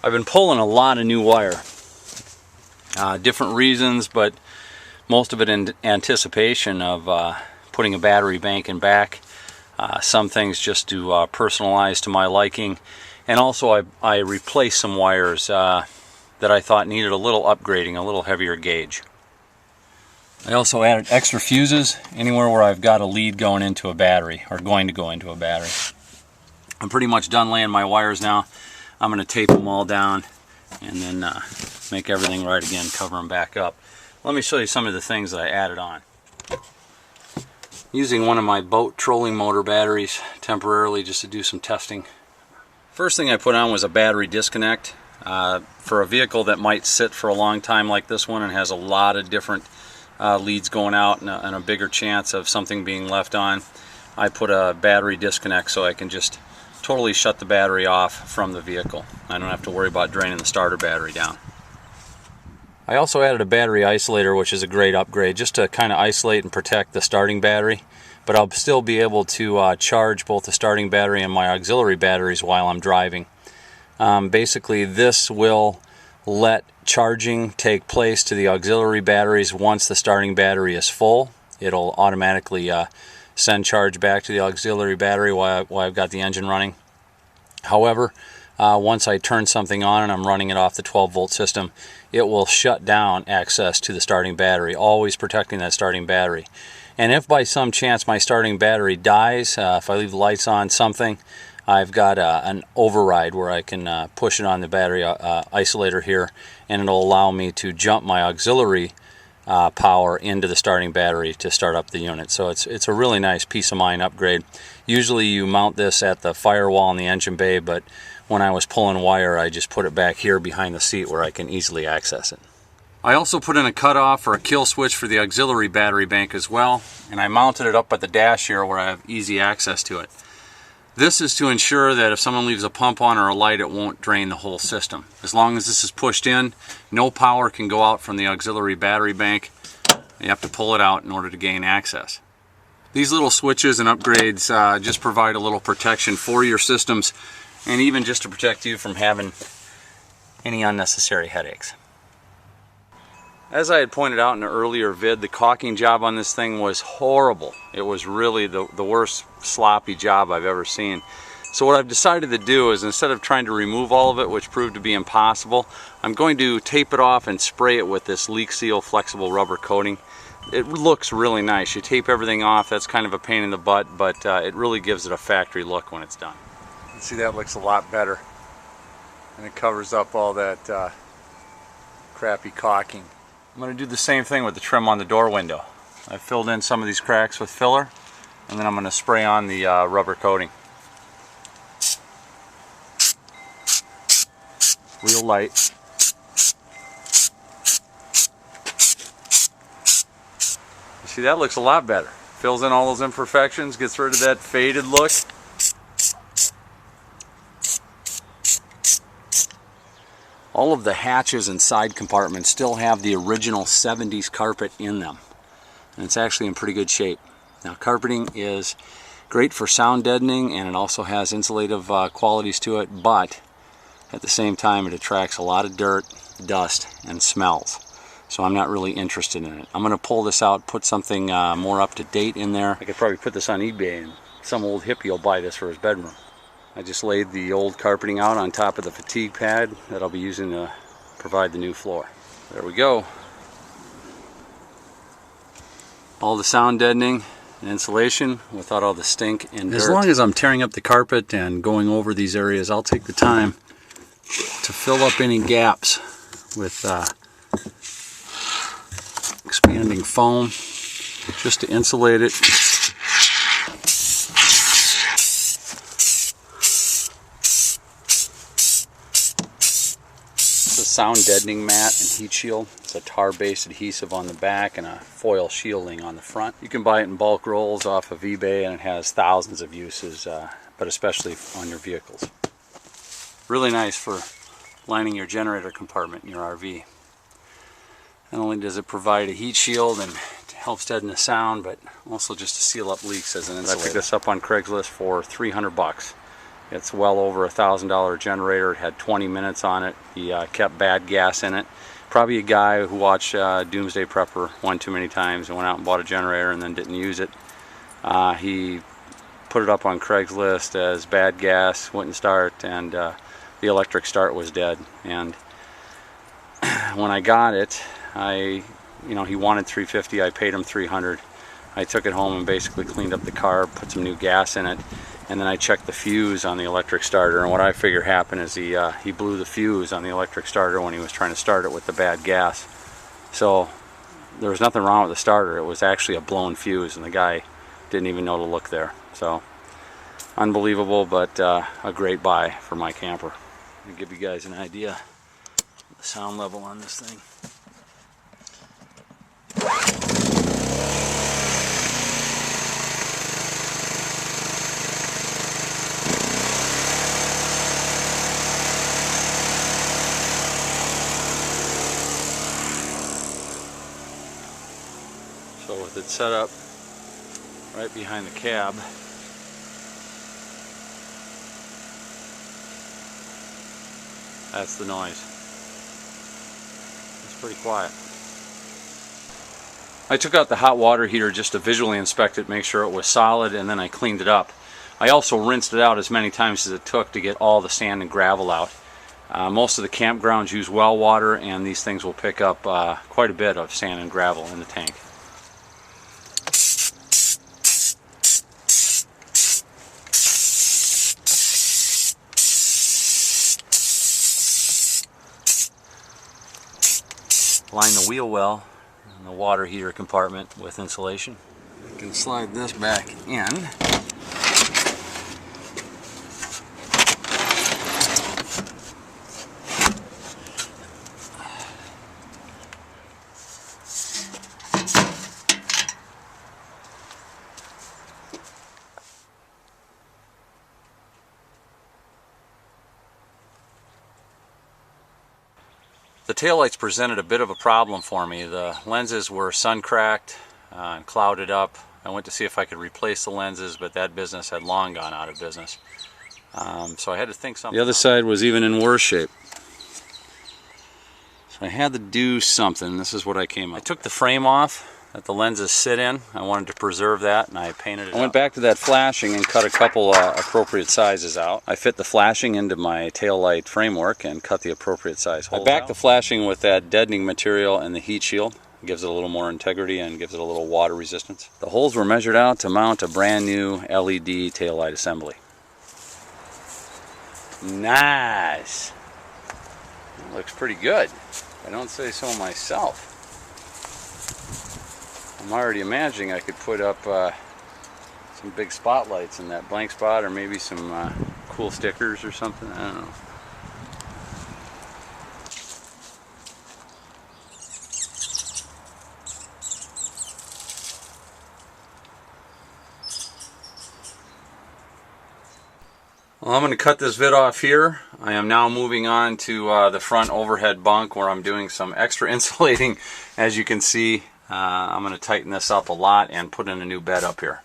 I've been pulling a lot of new wire. Different reasons, but most of it in anticipation of putting a battery bank in back. Some things just to personalize to my liking. And also I replaced some wires that I thought needed a little upgrading, a little heavier gauge. I also added extra fuses anywhere where I've got a lead going into a battery, or going to go into a battery. I'm pretty much done laying my wires now. I'm going to tape them all down and then make everything right again, cover them back up. Let me show you some of the things that I added on. Using one of my boat trolling motor batteries temporarily just to do some testing. First thing I put on was a battery disconnect. For a vehicle that might sit for a long time like this one and has a lot of different leads going out and a bigger chance of something being left on, I put a battery disconnect so I can just totally shut the battery off from the vehicle. I don't have to worry about draining the starter battery down. I also added a battery isolator, which is a great upgrade, just to kind of isolate and protect the starting battery, but I'll still be able to charge both the starting battery and my auxiliary batteries while I'm driving. Basically, this will let charging take place to the auxiliary batteries once the starting battery is full. It'll automatically send charge back to the auxiliary battery while I've got the engine running. However, once I turn something on and I'm running it off the 12-volt system, it will shut down access to the starting battery, always protecting that starting battery. And if by some chance my starting battery dies, if I leave the lights on, something, I've got an override where I can push it on the battery isolator here, and it'll allow me to jump my auxiliary power into the starting battery to start up the unit. So it's a really nice peace of mind upgrade. Usually you mount this at the firewall in the engine bay, but when I was pulling wire, I just put it back here behind the seat where I can easily access it. I also put in a cutoff or a kill switch for the auxiliary battery bank as well, and I mounted it up at the dash here where I have easy access to it. This is to ensure that if someone leaves a pump on or a light, it won't drain the whole system. As long as this is pushed in, no power can go out from the auxiliary battery bank. You have to pull it out in order to gain access. These little switches and upgrades just provide a little protection for your systems, and even just to protect you from having any unnecessary headaches. As I had pointed out in an earlier vid, the caulking job on this thing was horrible. It was really the worst sloppy job I've ever seen. So what I've decided to do is, instead of trying to remove all of it, which proved to be impossible, I'm going to tape it off and spray it with this leak seal flexible rubber coating. It looks really nice. You tape everything off, that's kind of a pain in the butt, but it really gives it a factory look when it's done. See, that looks a lot better. And it covers up all that crappy caulking. I'm going to do the same thing with the trim on the door window. I filled in some of these cracks with filler, and then I'm going to spray on the rubber coating. Real light. You see, that looks a lot better. Fills in all those imperfections, gets rid of that faded look. All of the hatches and side compartments still have the original 70s carpet in them, and it's actually in pretty good shape. Now, carpeting is great for sound deadening, and it also has insulative qualities to it, but at the same time it attracts a lot of dirt, dust, and smells. So I'm not really interested in it. I'm going to pull this out, put something more up to date in there. I could probably put this on eBay and some old hippie will buy this for his bedroom. I just laid the old carpeting out on top of the fatigue pad that I'll be using to provide the new floor. There we go. All the sound deadening and insulation without all the stink and dirt. As long as I'm tearing up the carpet and going over these areas, I'll take the time to fill up any gaps with expanding foam just to insulate it. Sound deadening mat and heat shield. It's a tar-based adhesive on the back and a foil shielding on the front. You can buy it in bulk rolls off of eBay, and it has thousands of uses, but especially on your vehicles. Really nice for lining your generator compartment in your RV. Not only does it provide a heat shield and it helps deaden the sound, but also just to seal up leaks as an insulator. I picked this up on Craigslist for $300. It's well over $1,000 generator. It had 20 minutes on it. He kept bad gas in it. Probably a guy who watched Doomsday Prepper one too many times and went out and bought a generator and then didn't use it. He put it up on Craigslist as bad gas, wouldn't start, and the electric start was dead. And when I got it, he wanted $350. I paid him $300. I took it home and basically cleaned up the car, put some new gas in it, and then I checked the fuse on the electric starter. And what I figure happened is he blew the fuse on the electric starter when he was trying to start it with the bad gas. So there was nothing wrong with the starter. It was actually a blown fuse, and the guy didn't even know to look there. So unbelievable, but a great buy for my camper. To give you guys an idea of the sound level on this thing. So with it set up right behind the cab, that's the noise. It's pretty quiet. I took out the hot water heater just to visually inspect it, make sure it was solid, and then I cleaned it up. I also rinsed it out as many times as it took to get all the sand and gravel out. Most of the campgrounds use well water, and these things will pick up quite a bit of sand and gravel in the tank. Line the wheel well in the water heater compartment with insulation. I can slide this back in. The taillights presented a bit of a problem for me. The lenses were sun cracked and clouded up. I went to see if I could replace the lenses, but that business had long gone out of business. So I had to think something. The other side was even in worse shape. So I had to do something. This is what I came up with. I took the frame off that the lenses sit in. I wanted to preserve that, and I painted it. I went back to that flashing and cut a couple appropriate sizes out. I fit the flashing into my taillight framework and cut the appropriate size holes. I backed the flashing with that deadening material and the heat shield. It gives it a little more integrity and gives it a little water resistance. The holes were measured out to mount a brand new LED taillight assembly. Nice! It looks pretty good. I don't say so myself. I'm already imagining I could put up some big spotlights in that blank spot, or maybe some cool stickers or something. I don't know. Well, I'm going to cut this vid off here. I am now moving on to the front overhead bunk, where I'm doing some extra insulating. As you can see, I'm going to tighten this up a lot and put in a new bed up here.